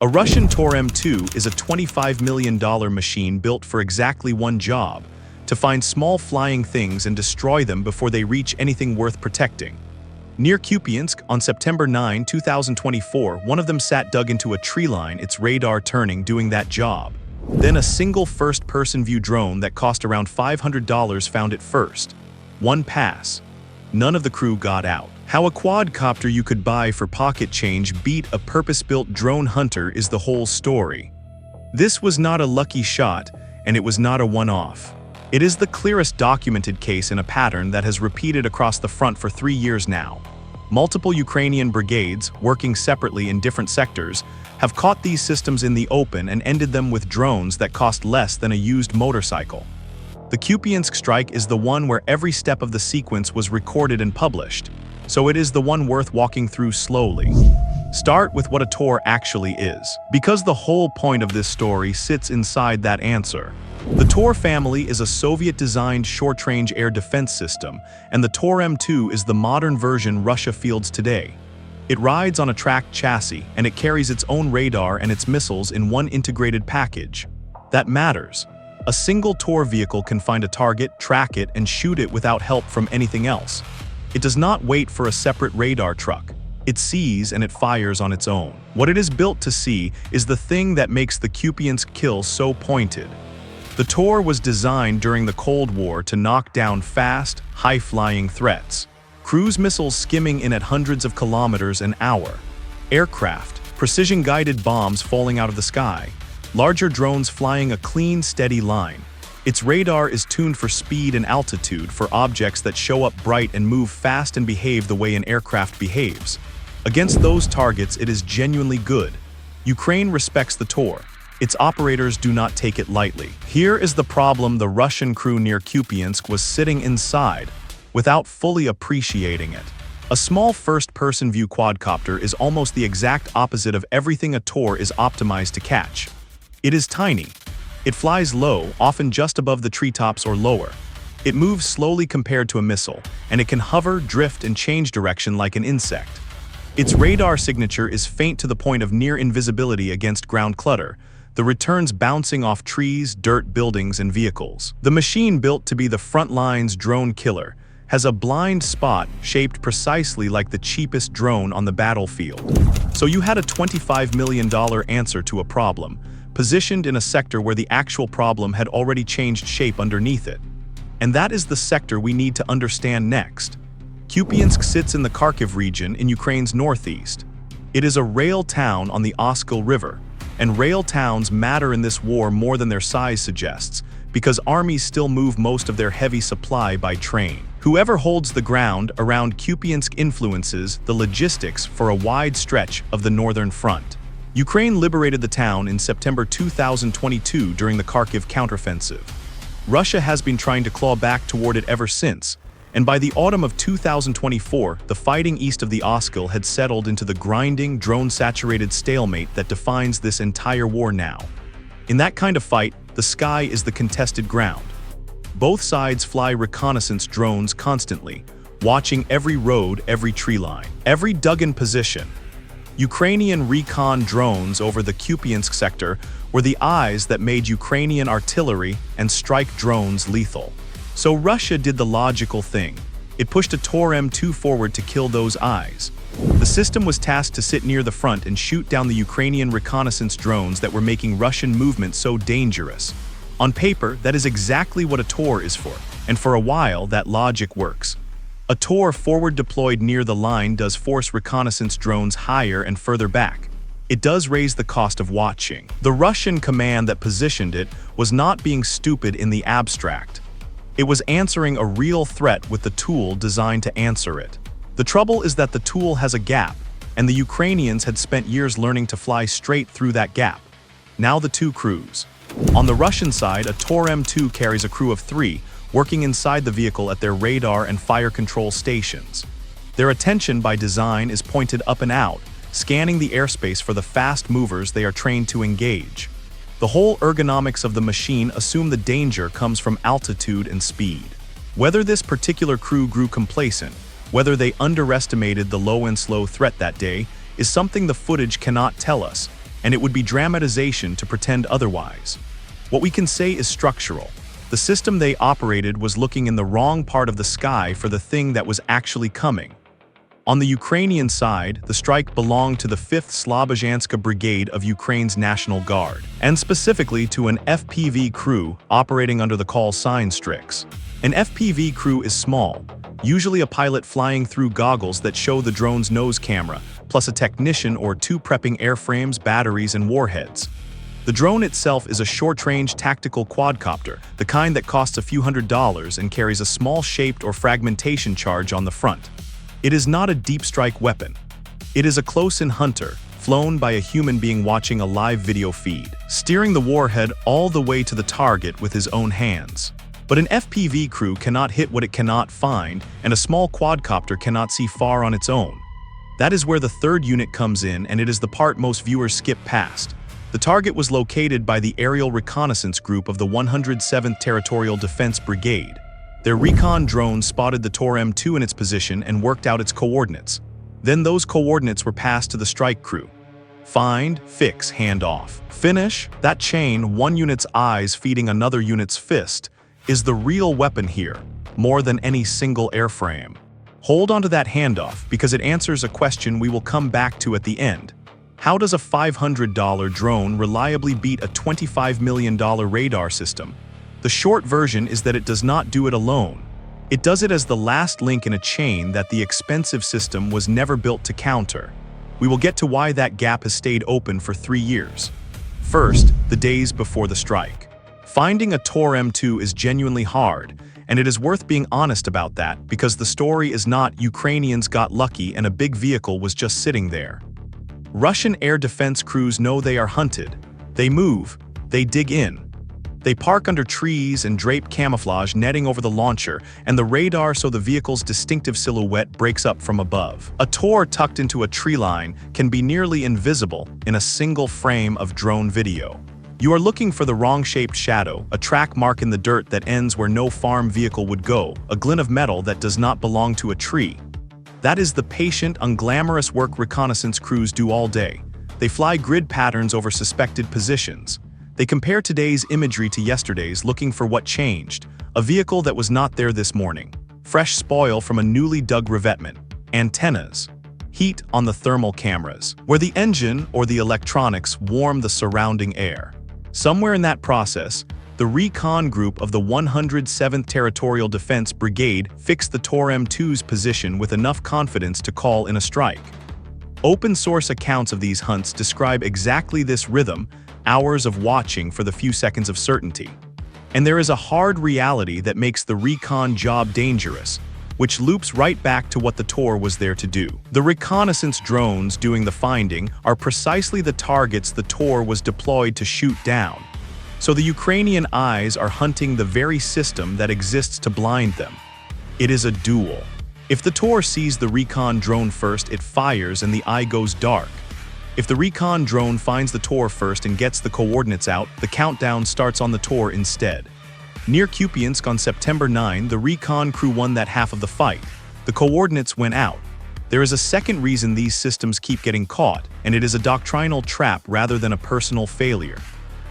A Russian Tor-M2 is a $25 million machine built for exactly one job: to find small flying things and destroy them before they reach anything worth protecting. Near Kupiansk, on September 9, 2024, one of them dug into a tree line, its radar turning, doing that job. Then a single first-person view drone that cost around $500 found it first. One pass. None of the crew got out. How a quadcopter you could buy for pocket change beat a purpose-built drone hunter is the whole story. This was not a lucky shot, and it was not a one-off. It is the clearest documented case in a pattern that has repeated across the front for 3 years now. Multiple Ukrainian brigades, working separately in different sectors, have caught these systems in the open and ended them with drones that cost less than a used motorcycle. The Kupiansk strike is the one where every step of the sequence was recorded and published, so it is the one worth walking through slowly. Start with what a Tor actually is, because the whole point of this story sits inside that answer. The Tor family is a Soviet-designed short-range air defense system, and the Tor-M2 is the modern version Russia fields today. It rides on a tracked chassis, and it carries its own radar and its missiles in one integrated package. That matters. A single Tor vehicle can find a target, track it, and shoot it without help from anything else. It does not wait for a separate radar truck. It sees and it fires on its own. What it is built to see is the thing that makes the Kupiansk kill so pointed. The Tor was designed during the Cold War to knock down fast, high-flying threats. Cruise missiles skimming in at hundreds of kilometers an hour. Aircraft, precision-guided bombs falling out of the sky. Larger drones flying a clean, steady line. Its radar is tuned for speed and altitude, for objects that show up bright and move fast and behave the way an aircraft behaves. Against those targets, it is genuinely good. Ukraine respects the Tor. Its operators do not take it lightly. Here is the problem: the Russian crew near Kupiansk was sitting inside, without fully appreciating it. A small first-person view quadcopter is almost the exact opposite of everything a Tor is optimized to catch. It is tiny. It flies low, often just above the treetops or lower. It moves slowly compared to a missile, and it can hover, drift, and change direction like an insect. Its radar signature is faint to the point of near invisibility against ground clutter, the returns bouncing off trees, dirt, buildings, and vehicles. The machine, built to be the front line's drone killer, has a blind spot shaped precisely like the cheapest drone on the battlefield. So you had a $25 million answer to a problem, positioned in a sector where the actual problem had already changed shape underneath it. And that is the sector we need to understand next. Kupiansk sits in the Kharkiv region in Ukraine's northeast. It is a rail town on the Oskil River, and rail towns matter in this war more than their size suggests, because armies still move most of their heavy supply by train. Whoever holds the ground around Kupiansk influences the logistics for a wide stretch of the northern front. Ukraine liberated the town in September 2022 during the Kharkiv counteroffensive. Russia has been trying to claw back toward it ever since, and by the autumn of 2024, the fighting east of the Oskil had settled into the grinding, drone-saturated stalemate that defines this entire war now. In that kind of fight, the sky is the contested ground. Both sides fly reconnaissance drones constantly, watching every road, every tree line, every dug-in position. Ukrainian recon drones over the Kupiansk sector were the eyes that made Ukrainian artillery and strike drones lethal. So Russia did the logical thing. It pushed a Tor-M2 forward to kill those eyes. The system was tasked to sit near the front and shoot down the Ukrainian reconnaissance drones that were making Russian movement so dangerous. On paper, that is exactly what a Tor is for, and for a while that logic works. A Tor forward deployed near the line does force reconnaissance drones higher and further back. It does raise the cost of watching. The Russian command that positioned it was not being stupid in the abstract. It was answering a real threat with the tool designed to answer it. The trouble is that the tool has a gap, and the Ukrainians had spent years learning to fly straight through that gap. Now the two crews. On the Russian side, a Tor-M2 carries a crew of 3, working inside the vehicle at their radar and fire control stations. Their attention by design is pointed up and out, scanning the airspace for the fast movers they are trained to engage. The whole ergonomics of the machine assume the danger comes from altitude and speed. Whether this particular crew grew complacent, whether they underestimated the low and slow threat that day, is something the footage cannot tell us, and it would be dramatization to pretend otherwise. What we can say is structural. The system they operated was looking in the wrong part of the sky for the thing that was actually coming. On the Ukrainian side, the strike belonged to the 5th Slobozhanska Brigade of Ukraine's National Guard, and specifically to an FPV crew operating under the call sign Strix. An FPV crew is small, usually a pilot flying through goggles that show the drone's nose camera, plus a technician or two prepping airframes, batteries, and warheads. The drone itself is a short-range tactical quadcopter, the kind that costs a few $100s and carries a small shaped or fragmentation charge on the front. It is not a deep strike weapon. It is a close-in hunter, flown by a human being watching a live video feed, steering the warhead all the way to the target with his own hands. But an FPV crew cannot hit what it cannot find, and a small quadcopter cannot see far on its own. That is where the third unit comes in, and it is the part most viewers skip past. The target was located by the aerial reconnaissance group of the 107th Territorial Defense Brigade. Their recon drone spotted the Tor-M2 in its position and worked out its coordinates. Then those coordinates were passed to the strike crew. Find, fix, hand off. Finish, that chain, one unit's eyes feeding another unit's fist, is the real weapon here, more than any single airframe. Hold on to that handoff because it answers a question we will come back to at the end. How does a $500 drone reliably beat a $25 million radar system? The short version is that it does not do it alone. It does it as the last link in a chain that the expensive system was never built to counter. We will get to why that gap has stayed open for 3 years. First, the days before the strike. Finding a Tor-M2 is genuinely hard, and it is worth being honest about that because the story is not Ukrainians got lucky and a big vehicle was just sitting there. Russian air defense crews know they are hunted. They move, they dig in. They park under trees and drape camouflage netting over the launcher and the radar so the vehicle's distinctive silhouette breaks up from above. A Tor tucked into a tree line can be nearly invisible in a single frame of drone video. You are looking for the wrong-shaped shadow, a track mark in the dirt that ends where no farm vehicle would go, a glint of metal that does not belong to a tree. That is the patient, unglamorous work reconnaissance crews do all day. They fly grid patterns over suspected positions. They compare today's imagery to yesterday's, looking for what changed. A vehicle that was not there this morning. Fresh spoil from a newly dug revetment. Antennas. Heat on the thermal cameras, where the engine or the electronics warm the surrounding air. Somewhere in that process, the recon group of the 107th Territorial Defense Brigade fixed the Tor-M2's position with enough confidence to call in a strike. Open-source accounts of these hunts describe exactly this rhythm, hours of watching for the few seconds of certainty. And there is a hard reality that makes the recon job dangerous, which loops right back to what the Tor was there to do. The reconnaissance drones doing the finding are precisely the targets the Tor was deployed to shoot down. So the Ukrainian eyes are hunting the very system that exists to blind them. It is a duel. If the Tor sees the recon drone first, it fires and the eye goes dark. If the recon drone finds the Tor first and gets the coordinates out, the countdown starts on the Tor instead. Near Kupiansk on September 9, the recon crew won that half of the fight. The coordinates went out. There is a second reason these systems keep getting caught, and it is a doctrinal trap rather than a personal failure.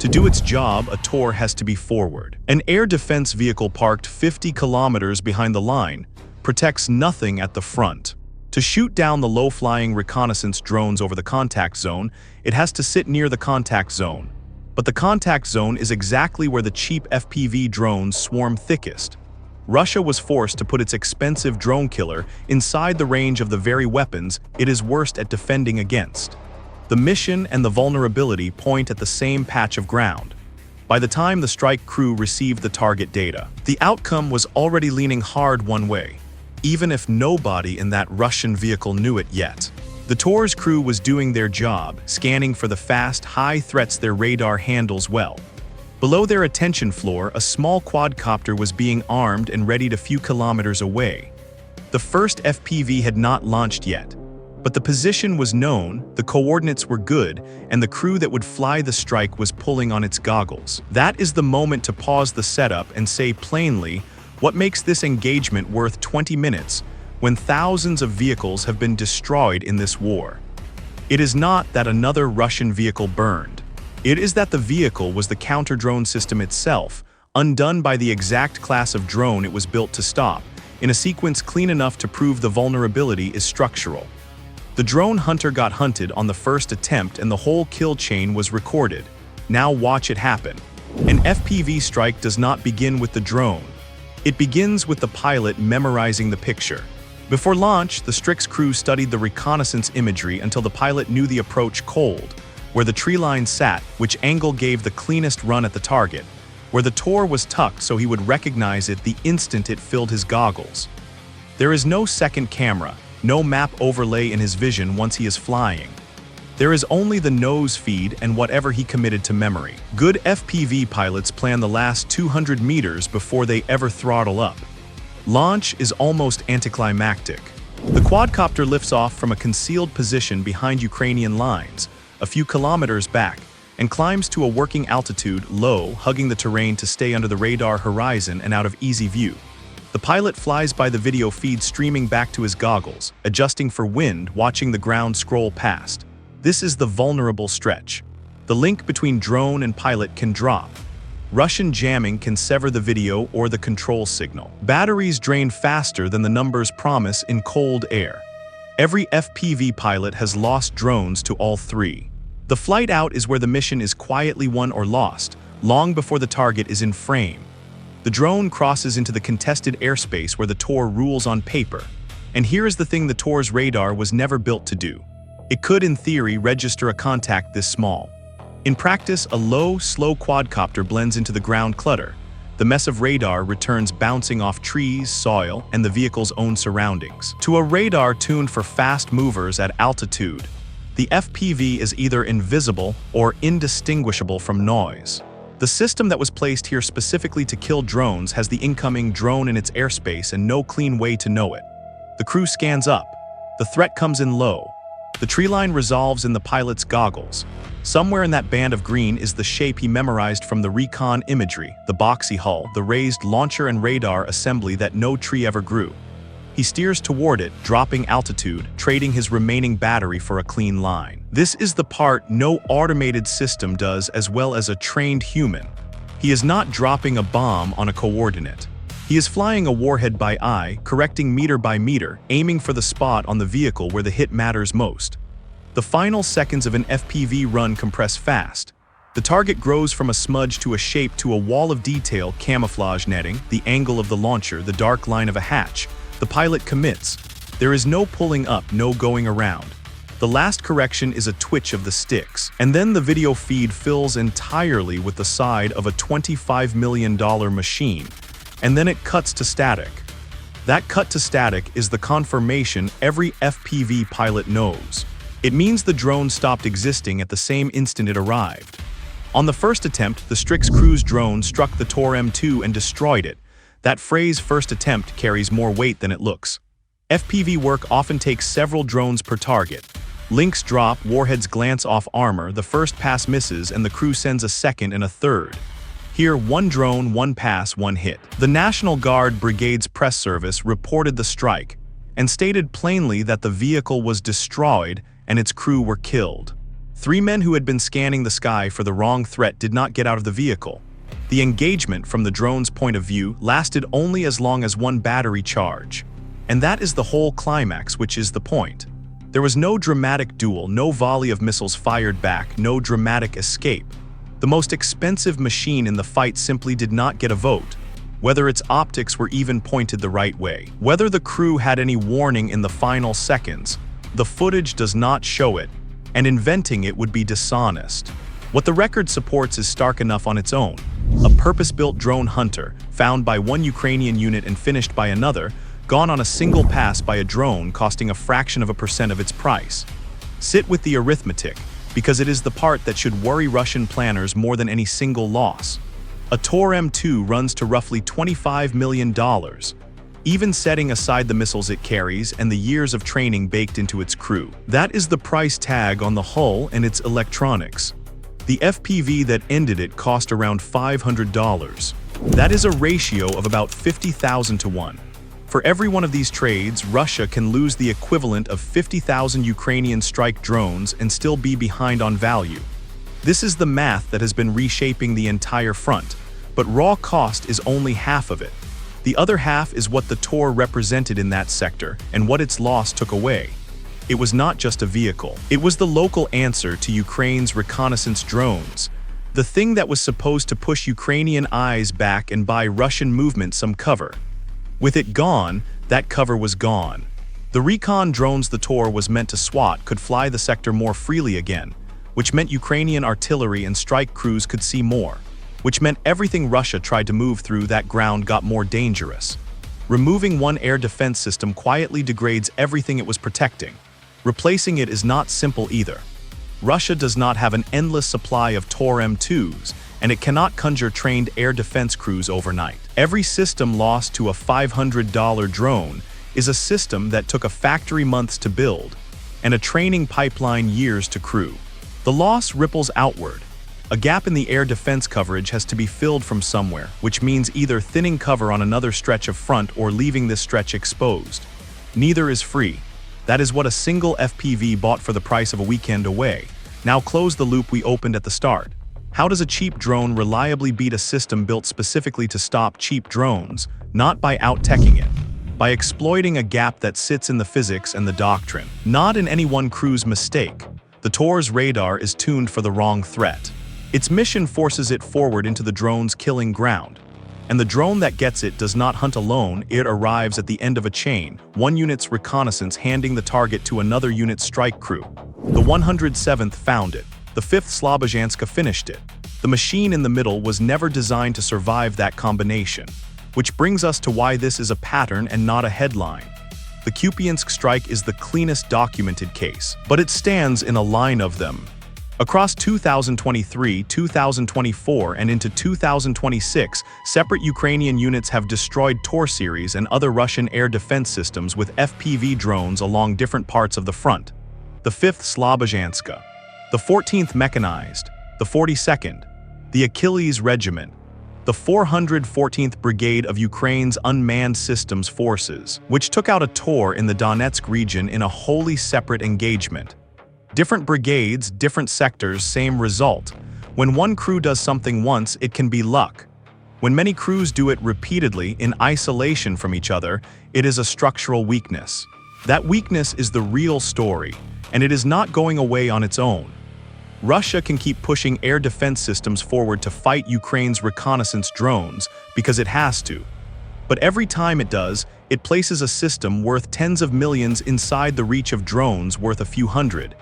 To do its job, a Tor has to be forward. An air defense vehicle parked 50 kilometers behind the line protects nothing at the front. To shoot down the low-flying reconnaissance drones over the contact zone, it has to sit near the contact zone. But the contact zone is exactly where the cheap FPV drones swarm thickest. Russia was forced to put its expensive drone killer inside the range of the very weapons it is worst at defending against. The mission and the vulnerability point at the same patch of ground. By the time the strike crew received the target data, the outcome was already leaning hard one way, even if nobody in that Russian vehicle knew it yet. The Tor's crew was doing their job, scanning for the fast, high threats their radar handles well. Below their attention floor, a small quadcopter was being armed and readied a few kilometers away. The first FPV had not launched yet, but the position was known, the coordinates were good, and the crew that would fly the strike was pulling on its goggles. That is the moment to pause the setup and say plainly, what makes this engagement worth 20 minutes when thousands of vehicles have been destroyed in this war? It is not that another Russian vehicle burned. It is that the vehicle was the counter-drone system itself, undone by the exact class of drone it was built to stop, in a sequence clean enough to prove the vulnerability is structural. The drone hunter got hunted on the first attempt and the whole kill chain was recorded. Now watch it happen. An FPV strike does not begin with the drone. It begins with the pilot memorizing the picture. Before launch, the Strix crew studied the reconnaissance imagery until the pilot knew the approach cold, where the treeline sat, which angle gave the cleanest run at the target, where the Tor was tucked so he would recognize it the instant it filled his goggles. There is no second camera, no map overlay in his vision once he is flying. There is only the nose feed and whatever he committed to memory. Good FPV pilots plan the last 200 meters before they ever throttle up. Launch is almost anticlimactic. The quadcopter lifts off from a concealed position behind Ukrainian lines, a few kilometers back, and climbs to a working altitude low, hugging the terrain to stay under the radar horizon and out of easy view. The pilot flies by the video feed streaming back to his goggles, adjusting for wind, watching the ground scroll past. This is the vulnerable stretch. The link between drone and pilot can drop. Russian jamming can sever the video or the control signal. Batteries drain faster than the numbers promise in cold air. Every FPV pilot has lost drones to all three. The flight out is where the mission is quietly won or lost, long before the target is in frame. The drone crosses into the contested airspace where the Tor rules on paper. And here is the thing the Tor's radar was never built to do. It could, in theory, register a contact this small. In practice, a low, slow quadcopter blends into the ground clutter. The mess of radar returns bouncing off trees, soil, and the vehicle's own surroundings. To a radar tuned for fast movers at altitude, the FPV is either invisible or indistinguishable from noise. The system that was placed here specifically to kill drones has the incoming drone in its airspace and no clean way to know it. The crew scans up. The threat comes in low. The treeline resolves in the pilot's goggles. Somewhere in that band of green is the shape he memorized from the recon imagery, the boxy hull, the raised launcher and radar assembly that no tree ever grew. He steers toward it, dropping altitude, trading his remaining battery for a clean line. This is the part no automated system does as well as a trained human. He is not dropping a bomb on a coordinate. He is flying a warhead by eye, correcting meter by meter, aiming for the spot on the vehicle where the hit matters most. The final seconds of an FPV run compress fast. The target grows from a smudge to a shape to a wall of detail, camouflage netting, the angle of the launcher, the dark line of a hatch. The pilot commits. There is no pulling up, no going around. The last correction is a twitch of the sticks. And then the video feed fills entirely with the side of a $25 million machine. And then it cuts to static. That cut to static is the confirmation every FPV pilot knows. It means the drone stopped existing at the same instant it arrived. On the first attempt, the Strix cruise drone struck the Tor-M2 and destroyed it. That phrase "first attempt" carries more weight than it looks. FPV work often takes several drones per target. Links drop, warheads glance off armor, the first pass misses, and the crew sends a second and a third. Here, one drone, one pass, one hit. The National Guard Brigade's press service reported the strike and stated plainly that the vehicle was destroyed and its crew were killed. 3 men who had been scanning the sky for the wrong threat did not get out of the vehicle. The engagement, from the drone's point of view, lasted only as long as one battery charge. And that is the whole climax, which is the point. There was no dramatic duel, no volley of missiles fired back, no dramatic escape. The most expensive machine in the fight simply did not get a vote, whether its optics were even pointed the right way. Whether the crew had any warning in the final seconds, the footage does not show it, and inventing it would be dishonest. What the record supports is stark enough on its own. A purpose-built drone hunter, found by one Ukrainian unit and finished by another, gone on a single pass by a drone costing a fraction of a percent of its price. Sit with the arithmetic, because it is the part that should worry Russian planners more than any single loss. A Tor-M2 runs to roughly $25 million, even setting aside the missiles it carries and the years of training baked into its crew. That is the price tag on the hull and its electronics. The FPV that ended it cost around $500. That is a ratio of about 50,000 to 1. For every one of these trades, Russia can lose the equivalent of 50,000 Ukrainian strike drones and still be behind on value. This is the math that has been reshaping the entire front, but raw cost is only half of it. The other half is what the Tor represented in that sector and what its loss took away. It was not just a vehicle. It was the local answer to Ukraine's reconnaissance drones, the thing that was supposed to push Ukrainian eyes back and buy Russian movement some cover. With it gone, that cover was gone. The recon drones the Tor was meant to swat could fly the sector more freely again, which meant Ukrainian artillery and strike crews could see more, which meant everything Russia tried to move through that ground got more dangerous. Removing one air defense system quietly degrades everything it was protecting. Replacing it is not simple either. Russia does not have an endless supply of Tor-M2s, and it cannot conjure trained air defense crews overnight. Every system lost to a $500 drone is a system that took a factory months to build, and a training pipeline years to crew. The loss ripples outward. A gap in the air defense coverage has to be filled from somewhere, which means either thinning cover on another stretch of front or leaving this stretch exposed. Neither is free. That is what a single FPV bought for the price of a weekend away. Now close the loop we opened at the start. How does a cheap drone reliably beat a system built specifically to stop cheap drones? Not by out-teching it. By exploiting a gap that sits in the physics and the doctrine. Not in any one crew's mistake. The Tor's radar is tuned for the wrong threat. Its mission forces it forward into the drone's killing ground. And the drone that gets it does not hunt alone, it arrives at the end of a chain, one unit's reconnaissance handing the target to another unit's strike crew. The 107th found it. The 5th Slobozhanska finished it. The machine in the middle was never designed to survive that combination. Which brings us to why this is a pattern and not a headline. The Kupiansk strike is the cleanest documented case, but it stands in a line of them. Across 2023, 2024, and into 2026, separate Ukrainian units have destroyed Tor series and other Russian air defense systems with FPV drones along different parts of the front. The 5th Slobozhanska, the 14th Mechanized, the 42nd, the Achilles Regiment, the 414th Brigade of Ukraine's Unmanned Systems Forces, which took out a Tor in the Donetsk region in a wholly separate engagement. Different brigades, different sectors, same result. When one crew does something once, it can be luck. When many crews do it repeatedly, in isolation from each other, it is a structural weakness. That weakness is the real story, and it is not going away on its own. Russia can keep pushing air defense systems forward to fight Ukraine's reconnaissance drones because it has to. But every time it does, it places a system worth tens of millions inside the reach of drones worth a few hundred,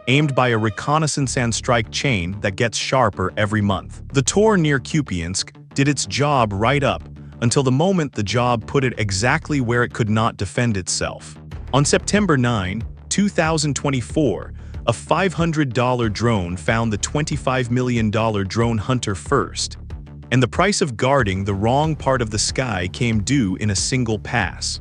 aimed by a reconnaissance and strike chain that gets sharper every month. The Tor near Kupiansk did its job right up until the moment the job put it exactly where it could not defend itself. On September 9, 2024, a $500 drone found the $25 million drone hunter first, and the price of guarding the wrong part of the sky came due in a single pass.